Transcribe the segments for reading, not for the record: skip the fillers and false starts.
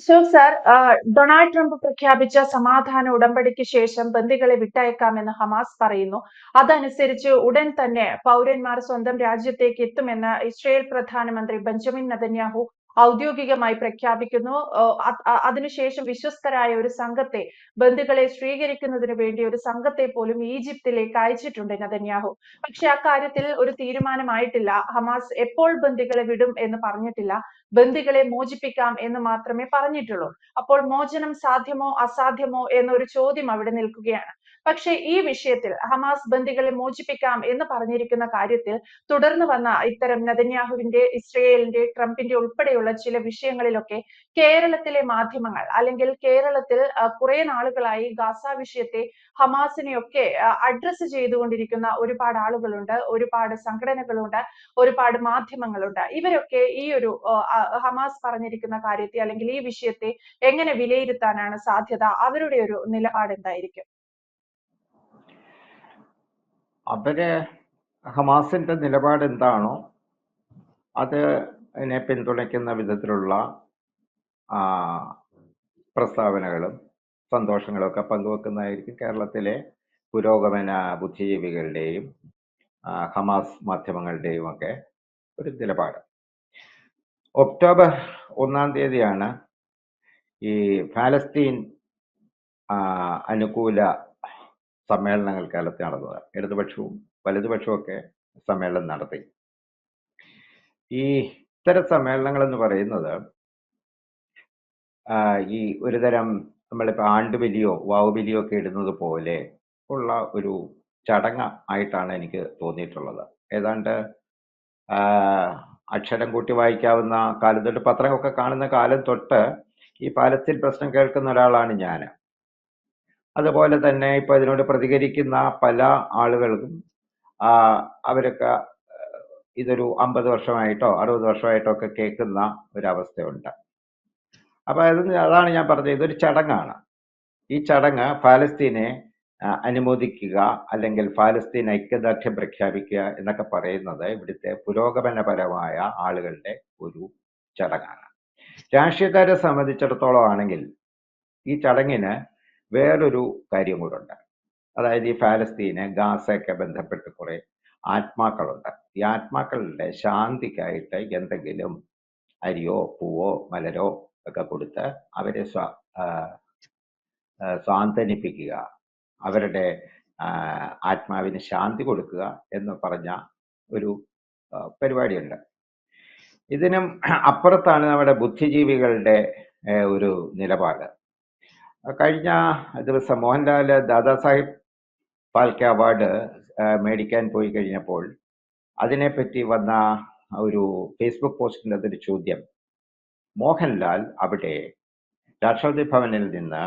Sir, Donald Trump പ്രഖ്യാപിച്ച സമാധാന ഉടമ്പടിക്ക് ശേഷം ബന്ദികളെ വിട്ടയക്കാമെന്ന് ഹമാസ് പറയുന്നു. അതനുസരിച്ച് ഉടൻ തന്നെ പൗരന്മാർ സ്വന്തം രാജ്യത്തേക്ക് എത്തുമെന്ന് ഇസ്രയേൽ പ്രധാനമന്ത്രി ബെഞ്ചമിൻ നെതന്യാഹു ഔദ്യോഗികമായി പ്രഖ്യാപിക്കുന്നു. അതിനുശേഷം വിശ്വസ്തരായ ഒരു സംഘത്തെ, ബന്ദികളെ സ്വീകരിക്കുന്നതിന് വേണ്ടി ഒരു സംഘത്തെ പോലും ഈജിപ്തിലേക്ക് അയച്ചിട്ടുണ്ട് നെതന്യാഹു. പക്ഷെ അക്കാര്യത്തിൽ ഒരു തീരുമാനമായിട്ടില്ല. ഹമാസ് എപ്പോൾ ബന്ദികളെ വിടും എന്ന് പറഞ്ഞിട്ടില്ല. ബന്ദികളെ മോചിപ്പിക്കാം എന്ന് മാത്രമേ പറഞ്ഞിട്ടുള്ളൂ. അപ്പോൾ മോചനം സാധ്യമോ അസാധ്യമോ എന്നൊരു ചോദ്യം അവിടെ നിൽക്കുകയാണ്. പക്ഷേ ഈ വിഷയത്തിൽ ഹമാസ് ബന്ദികളെ മോചിപ്പിക്കാം എന്ന് പറഞ്ഞിരിക്കുന്ന കാര്യത്തിൽ തുടർന്ന് വന്ന ഇത്തരം നെതന്യാഹുവിന്റെ, ഇസ്രയേലിന്റെ, ട്രംപിന്റെ ഉൾപ്പെടെയുള്ള ചില വിഷയങ്ങളിലൊക്കെ കേരളത്തിലെ മാധ്യമങ്ങൾ, അല്ലെങ്കിൽ കേരളത്തിൽ കുറെ നാളുകളായി ഗാസ വിഷയത്തെ, ഹമാസിനെയൊക്കെ അഡ്രസ് ചെയ്തുകൊണ്ടിരിക്കുന്ന ഒരുപാട് ആളുകളുണ്ട്, ഒരുപാട് സംഘടനകളുണ്ട്, ഒരുപാട് മാധ്യമങ്ങളുണ്ട്. ഇവരൊക്കെ ഈ ഒരു ഹമാസ് പറഞ്ഞിരിക്കുന്ന കാര്യത്തെ, അല്ലെങ്കിൽ ഈ വിഷയത്തെ എങ്ങനെ വിലയിരുത്താനാണ് സാധ്യത? അവരുടെ ഒരു നിലപാട് എന്തായിരിക്കും? ഹമാസിന്റെ നിലപാട് എന്താണോ അതിനെ പിന്തുണയ്ക്കുന്ന വിധത്തിലുള്ള പ്രസ്താവനകളും സന്തോഷങ്ങളും ഒക്കെ പങ്കുവെക്കുന്നതായിരിക്കും കേരളത്തിലെ പുരോഗമന ബുദ്ധിജീവികളുടെയും ഹമാസ് മാധ്യമങ്ങളുടെയും ഒക്കെ ഒരു നിലപാട്. ഒക്ടോബർ 1-ാം തീയതിയാണ് ഈ ഫലസ്തീൻ അനുകൂല സമ്മേളനങ്ങൾ കേരളത്തിൽ നടന്നത്. ഇടതുപക്ഷവും വലതുപക്ഷവും ഒക്കെ സമ്മേളനം നടത്തി. ഈ ഇത്തരം സമ്മേളനങ്ങൾ എന്ന് പറയുന്നത് ഈ ഒരുതരം നമ്മളിപ്പോൾ ആണ്ടുബലിയോ വാവുബലിയോ ഒക്കെ ഇടുന്നത് പോലെ ഉള്ള ഒരു ചടങ്ങ് ആയിട്ടാണ് എനിക്ക് തോന്നിയിട്ടുള്ളത്. ഏതാണ്ട് അക്ഷരം കൂട്ടി വായിക്കാവുന്ന കാലം തൊട്ട്, പത്രമൊക്കെ കാണുന്ന കാലം തൊട്ട് ഈ പാലസ്തീൻ പ്രശ്നം കേൾക്കുന്ന ഒരാളാണ് ഞാൻ. അതുപോലെ തന്നെ ഇപ്പൊ ഇതിനോട് പ്രതികരിക്കുന്ന പല ആളുകൾക്കും അവരൊക്കെ ഇതൊരു 50 വർഷമായിട്ടോ 60 വർഷമായിട്ടോ ഒക്കെ കേൾക്കുന്ന ഒരവസ്ഥയുണ്ട്. അപ്പൊ അതാണ് ഞാൻ പറഞ്ഞത്, ഇതൊരു ചടങ്ങാണ്. ഈ ചടങ്ങ് ഫലസ്തീനെ അനുമോദിക്കുക അല്ലെങ്കിൽ ഫലസ്തീൻ ഐക്യദാർഢ്യം പ്രഖ്യാപിക്കുക എന്നൊക്കെ പറയുന്നത് ഇവിടുത്തെ പുരോഗമനപരമായ ആളുകളുടെ ഒരു ചടങ്ങാണ്. രാഷ്ട്രീയക്കാരെ സംബന്ധിച്ചിടത്തോളം ആണെങ്കിൽ ഈ ചടങ്ങിന് വേറൊരു കാര്യം കൂടെ ഉണ്ട്. അതായത് ഈ ഫലസ്തീന് ഗാസയൊക്കെ ബന്ധപ്പെട്ട് കുറെ ആത്മാക്കളുണ്ട്. ഈ ആത്മാക്കളുടെ ശാന്തിക്കായിട്ട് എന്തെങ്കിലും അരിയോ പൂവോ മലരോ ഒക്കെ കൊടുത്ത് അവരെ സാന്ത്വനിപ്പിക്കുക, അവരുടെ ആത്മാവിന് ശാന്തി കൊടുക്കുക എന്ന് പറഞ്ഞ ഒരു പരിപാടിയുണ്ട്. ഇതിനും അപ്പുറത്താണ് നമ്മുടെ ബുദ്ധിജീവികളുടെ ഒരു നിലപാട്. കഴിഞ്ഞ ദിവസം മോഹൻലാൽ ദാദാസാഹിബ് ഫാൽക്കെ അവാർഡ് മേടിക്കാൻ പോയി കഴിഞ്ഞപ്പോൾ അതിനെപ്പറ്റി വന്ന ഒരു ഫേസ്ബുക്ക് പോസ്റ്റിൻ്റെ അതൊരു ചോദ്യം, മോഹൻലാൽ അവിടെ രാഷ്ട്രപതി ഭവനിൽ നിന്ന്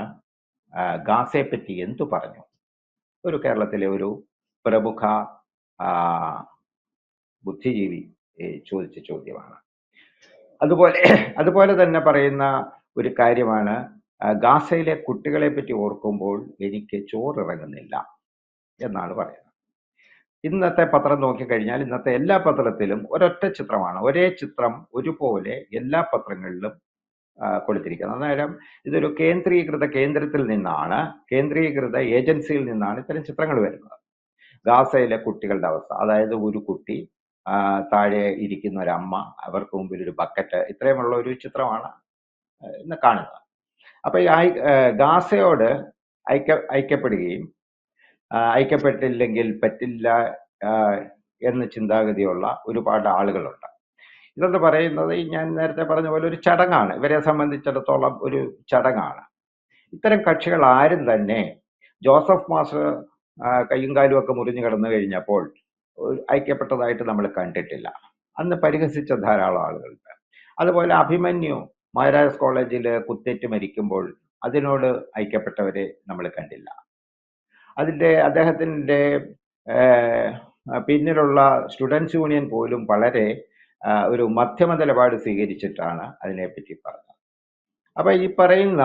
ഗാസയെപ്പറ്റി എന്തു പറഞ്ഞു? ഒരു കേരളത്തിലെ ഒരു പ്രമുഖ ബുദ്ധിജീവി ചോദിച്ച ചോദ്യമാണ്. അതുപോലെ തന്നെ പറയുന്ന ഒരു കാര്യമാണ്, ഗാസയിലെ കുട്ടികളെ പറ്റി ഓർക്കുമ്പോൾ എനിക്ക് ചോറിറങ്ങുന്നില്ല എന്നാണ് പറയുന്നത്. ഇന്നത്തെ പത്രം നോക്കിക്കഴിഞ്ഞാൽ ഇന്നത്തെ എല്ലാ പത്രത്തിലും ഒരൊറ്റ ചിത്രമാണ്, ഒരേ ചിത്രം ഒരുപോലെ എല്ലാ പത്രങ്ങളിലും കൊടുത്തിരിക്കുന്നത്. അന്നേരം ഇതൊരു കേന്ദ്രീകൃത ഏജൻസിയിൽ നിന്നാണ് ഇത്തരം ചിത്രങ്ങൾ വരുന്നത്. ഗാസയിലെ കുട്ടികളുടെ അവസ്ഥ, അതായത് ഒരു കുട്ടി, താഴെ ഇരിക്കുന്ന ഒരമ്മ, അവർക്ക് മുമ്പിൽ ഒരു ബക്കറ്റ്, ഇത്രയുമുള്ള ഒരു ചിത്രമാണ് ഇന്ന് കാണുന്നത്. അപ്പൊ ഈ ഗാസയോട് ഐക്യപ്പെടുകയും ഐക്യപ്പെട്ടില്ലെങ്കിൽ പറ്റില്ല എന്ന ചിന്താഗതിയുള്ള ഒരുപാട് ആളുകളുണ്ട്. ഇതെന്ന് പറയുന്നത് ഞാൻ നേരത്തെ പറഞ്ഞ പോലെ ഒരു ചടങ്ങാണ്, ഇവരെ സംബന്ധിച്ചിടത്തോളം ഒരു ചടങ്ങാണ്. ഇത്തരം കക്ഷികൾ ആരും തന്നെ ജോസഫ് മാസ്റ്റർ കയ്യും കാലും ഒക്കെ മുറിഞ്ഞു കിടന്നു കഴിഞ്ഞപ്പോൾ ഐക്യപ്പെട്ടതായിട്ട് നമ്മൾ കണ്ടിട്ടില്ല. അന്ന് പരിഹസിച്ച ധാരാളം ആളുകളുണ്ട്. അതുപോലെ അഭിമന്യു മഹാരാജാസ് കോളേജിൽ കുത്തേറ്റ് മരിക്കുമ്പോൾ അതിനോട് ഐക്യപ്പെട്ടവരെ നമ്മൾ കണ്ടില്ല. അദ്ദേഹത്തിൻ്റെ പിന്നിലുള്ള സ്റ്റുഡൻസ് യൂണിയൻ പോലും വളരെ ഒരു മധ്യമ നിലപാട് സ്വീകരിച്ചിട്ടാണ് അതിനെപ്പറ്റി പറഞ്ഞത്. അപ്പൊ ഈ പറയുന്ന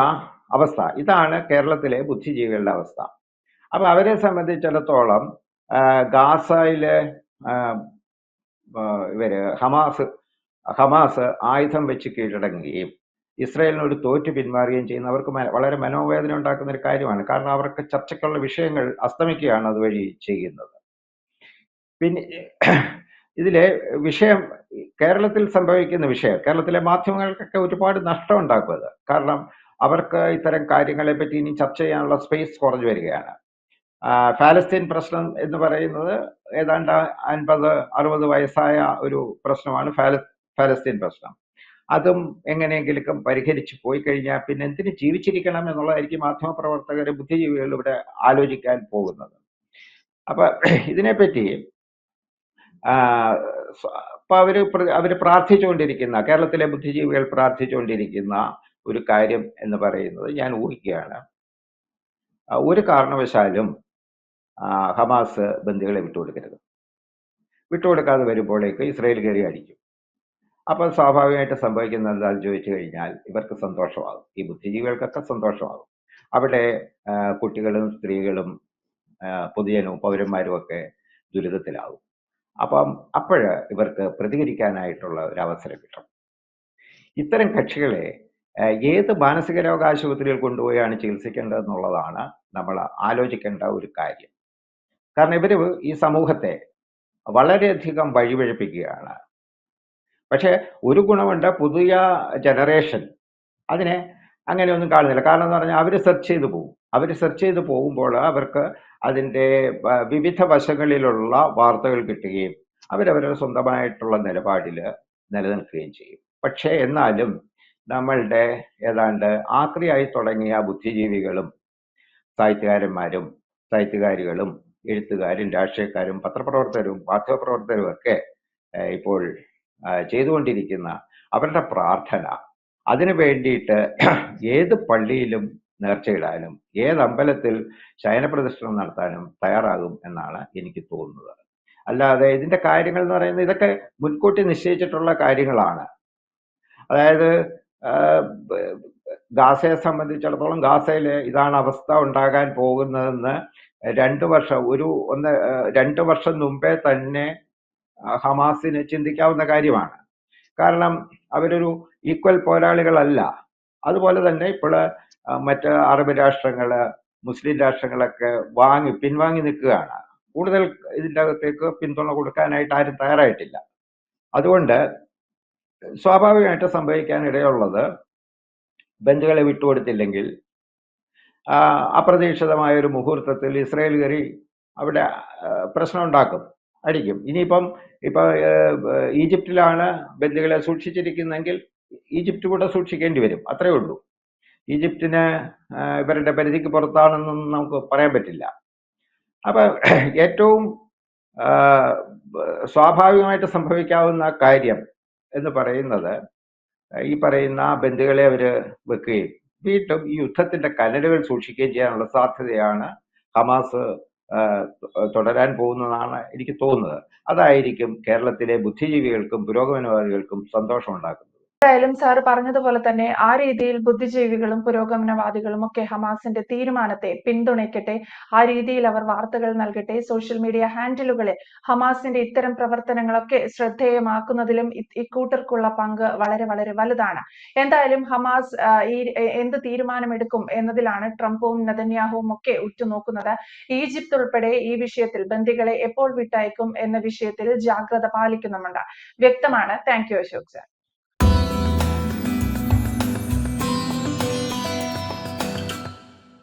അവസ്ഥ ഇതാണ് കേരളത്തിലെ ബുദ്ധിജീവികളുടെ അവസ്ഥ. അപ്പൊ അവരെ സംബന്ധിച്ചിടത്തോളം ഗാസയിലെ ഹമാസ് ആയുധം വെച്ച് കീഴടങ്ങുകയും ഇസ്രായേലിനോട് തോറ്റു പിന്മാറുകയും ചെയ്യുന്ന അവർക്ക് വളരെ മനോവേദന ഉണ്ടാക്കുന്ന ഒരു കാര്യമാണ്. കാരണം അവർക്ക് ചർച്ചയ്ക്കുള്ള വിഷയങ്ങൾ അസ്തമിക്കുകയാണ് അതുവഴി ചെയ്യുന്നത്. പിന്നെ ഇതിലെ വിഷയം കേരളത്തിൽ സംഭവിക്കുന്ന വിഷയം കേരളത്തിലെ മാധ്യമങ്ങൾക്കൊക്കെ ഒരുപാട് നഷ്ടം ഉണ്ടാക്കും അത്. കാരണം അവർക്ക് ഇത്തരം കാര്യങ്ങളെ പറ്റി ഇനി ചർച്ച ചെയ്യാനുള്ള സ്പേസ് കുറഞ്ഞു വരികയാണ്. ഫലസ്തീൻ പ്രശ്നം എന്ന് പറയുന്നത് ഏതാണ്ട് 50-60 വയസ്സായ ഒരു പ്രശ്നമാണ് ഫലസ്തീൻ പ്രശ്നം. അതും എങ്ങനെയെങ്കിലും പരിഹരിച്ചു പോയി കഴിഞ്ഞാൽ പിന്നെ എന്തിന് ജീവിച്ചിരിക്കണം എന്നുള്ളതായിരിക്കും മാധ്യമപ്രവർത്തകർ, ബുദ്ധിജീവികൾ ഇവിടെ ആലോചിക്കാൻ പോകുന്നത്. അപ്പൊ ഇതിനെപ്പറ്റി അപ്പൊ അവര് പ്രാർത്ഥിച്ചുകൊണ്ടിരിക്കുന്ന, കേരളത്തിലെ ബുദ്ധിജീവികൾ പ്രാർത്ഥിച്ചുകൊണ്ടിരിക്കുന്ന ഒരു കാര്യം എന്ന് പറയുന്നത്, ഞാൻ ഊഹിക്കുകയാണ്, ഒരു കാരണവശാലും ഹമാസ് ബന്ദികളെ വിട്ടുകൊടുക്കരുത്. വിട്ടുകൊടുക്കാതെ വരുമ്പോഴേക്ക് ഇസ്രായേൽ കയറി അടിക്കും. അപ്പൊ സ്വാഭാവികമായിട്ട് സംഭവിക്കുന്നത് എന്താണെന്ന് ചോദിച്ചു കഴിഞ്ഞാൽ ഇവർക്ക് സന്തോഷമാകും, ഈ ബുദ്ധിജീവികൾക്കൊക്കെ സന്തോഷമാകും. അവിടെ കുട്ടികളും സ്ത്രീകളും പൊതുജനവും പൗരന്മാരും ഒക്കെ ദുരിതത്തിലാകും. അപ്പം അപ്പോഴ് ഇവർക്ക് പ്രതികരിക്കാനായിട്ടുള്ള ഒരു അവസരം കിട്ടും. ഇത്തരം കക്ഷികളെ ഏത് മാനസിക രോഗ ആശുപത്രിയിൽ കൊണ്ടുപോയാണ് ചികിത്സിക്കേണ്ടതെന്നുള്ളതാണ് നമ്മൾ ആലോചിക്കേണ്ട ഒരു കാര്യം. കാരണം ഇവര് ഈ സമൂഹത്തെ വളരെയധികം വഴിപിഴപ്പിക്കുകയാണ്. പക്ഷെ ഒരു ഗുണമുണ്ട്, പുതിയ ജനറേഷൻ അതിനെ അങ്ങനെയൊന്നും കാണുന്നില്ല. കാരണം എന്ന് പറഞ്ഞാൽ അവർ സെർച്ച് ചെയ്ത് പോകുമ്പോൾ അവർക്ക് അതിൻ്റെ വിവിധ വശങ്ങളിലുള്ള വാർത്തകൾ കിട്ടുകയും അവരവരുടെ സ്വന്തമായിട്ടുള്ള നിലപാടിൽ നിലനിൽക്കുകയും ചെയ്യും. പക്ഷേ എന്നാലും നമ്മളുടെ ഏതാണ്ട് ആക്രിയായി തുടങ്ങിയ ബുദ്ധിജീവികളും സാഹിത്യകാരന്മാരും സാഹിത്യകാരികളും എഴുത്തുകാരും രാഷ്ട്രീയക്കാരും പത്രപ്രവർത്തകരും മാധ്യമപ്രവർത്തകരും ഒക്കെ ഇപ്പോൾ ചെയ്തുകൊണ്ടിരിക്കുന്ന അവരുടെ പ്രാർത്ഥന, അതിനു വേണ്ടിയിട്ട് ഏത് പള്ളിയിലും നേർച്ചയിടാനും ഏത് അമ്പലത്തിൽ ശയനപ്രദർശനം നടത്താനും തയ്യാറാകും എന്നാണ് എനിക്ക് തോന്നുന്നത്. അല്ലാതെ ഇതിന്റെ കാര്യങ്ങൾ എന്ന് പറയുന്നത് ഇതൊക്കെ മുൻകൂട്ടി നിശ്ചയിച്ചിട്ടുള്ള കാര്യങ്ങളാണ്. അതായത് ഗാസയെ സംബന്ധിച്ചിടത്തോളം ഗാസയിൽ ഇതാണ് അവസ്ഥ ഉണ്ടാകാൻ പോകുന്നതെന്ന് 2 വർഷം മുമ്പേ തന്നെ ഹമാസിന് ചിന്തിക്കാവുന്ന കാര്യമാണ്. കാരണം അവരൊരു ഈക്വൽ പോരാളികളല്ല. അതുപോലെ തന്നെ ഇപ്പോൾ മറ്റ് അറബ് രാഷ്ട്രങ്ങള്, മുസ്ലിം രാഷ്ട്രങ്ങളൊക്കെ പിൻവാങ്ങി നിൽക്കുകയാണ്. കൂടുതൽ ഇതിൻ്റെ അകത്തേക്ക് പിന്തുണ കൊടുക്കാനായിട്ട് ആരും തയ്യാറായിട്ടില്ല. അതുകൊണ്ട് സ്വാഭാവികമായിട്ട് സംഭവിക്കാൻ ഇടയുള്ളത്, ബന്ദികളെ വിട്ടുകൊടുത്തില്ലെങ്കിൽ അപ്രതീക്ഷിതമായ ഒരു മുഹൂർത്തത്തിൽ ഇസ്രായേൽ കയറി അവിടെ പ്രശ്നം ഉണ്ടാക്കും, അടിക്കും. ഇനിയിപ്പം ഈജിപ്തിലാണ് ബന്ദികളെ സൂക്ഷിച്ചിരിക്കുന്നതെങ്കിൽ ഈജിപ്ത് കൂടെ സൂക്ഷിക്കേണ്ടി വരും, അത്രേ ഉള്ളൂ. ഈജിപ്തിന് ഇവരുടെ പരിധിക്ക് പുറത്താണെന്നൊന്നും നമുക്ക് പറയാൻ പറ്റില്ല. അപ്പൊ ഏറ്റവും സ്വാഭാവികമായിട്ട് സംഭവിക്കാവുന്ന കാര്യം എന്ന് പറയുന്നത്, ഈ പറയുന്ന ബന്ദികളെ അവര് വെക്കുകയും വീണ്ടും ഈ യുദ്ധത്തിന്റെ കനലുകൾ സൂക്ഷിക്കുകയും ചെയ്യാനുള്ള സാധ്യതയാണ് ഹമാസ് തുടരാൻ പോകുന്നതാണ് എനിക്ക് തോന്നുന്നത്. അതായിരിക്കും കേരളത്തിലെ ബുദ്ധിജീവികൾക്കും പുരോഗമനവാദികൾക്കും സന്തോഷം ഉണ്ടാക്കുന്നത്. എന്തായാലും സാർ പറഞ്ഞതുപോലെ തന്നെ ആ രീതിയിൽ ബുദ്ധിജീവികളും പുരോഗമനവാദികളും ഒക്കെ ഹമാസിന്റെ തീരുമാനത്തെ പിന്തുണയ്ക്കട്ടെ, ആ രീതിയിൽ അവർ വാർത്തകൾ നൽകട്ടെ. സോഷ്യൽ മീഡിയ ഹാൻഡിലുകളിൽ ഹമാസിന്റെ ഇത്തരം പ്രവർത്തനങ്ങളൊക്കെ ശ്രദ്ധേയമാക്കുന്നതിലും ഇക്കൂട്ടർക്കുള്ള പങ്ക് വളരെ വളരെ വലുതാണ്. എന്തായാലും ഹമാസ് എന്ത് തീരുമാനമെടുക്കും എന്നതിലാണ് ട്രംപും നെതന്യാഹുവും ഒക്കെ ഉറ്റുനോക്കുന്നത്. ഈജിപ്ത് ഉൾപ്പെടെ ഈ വിഷയത്തിൽ ബന്ദികളെ എപ്പോൾ വിട്ടയക്കും എന്ന വിഷയത്തിൽ ജാഗ്രത പാലിക്കുന്നുമുണ്ട്. വ്യക്തമാണ്. Thank you Ashok sir.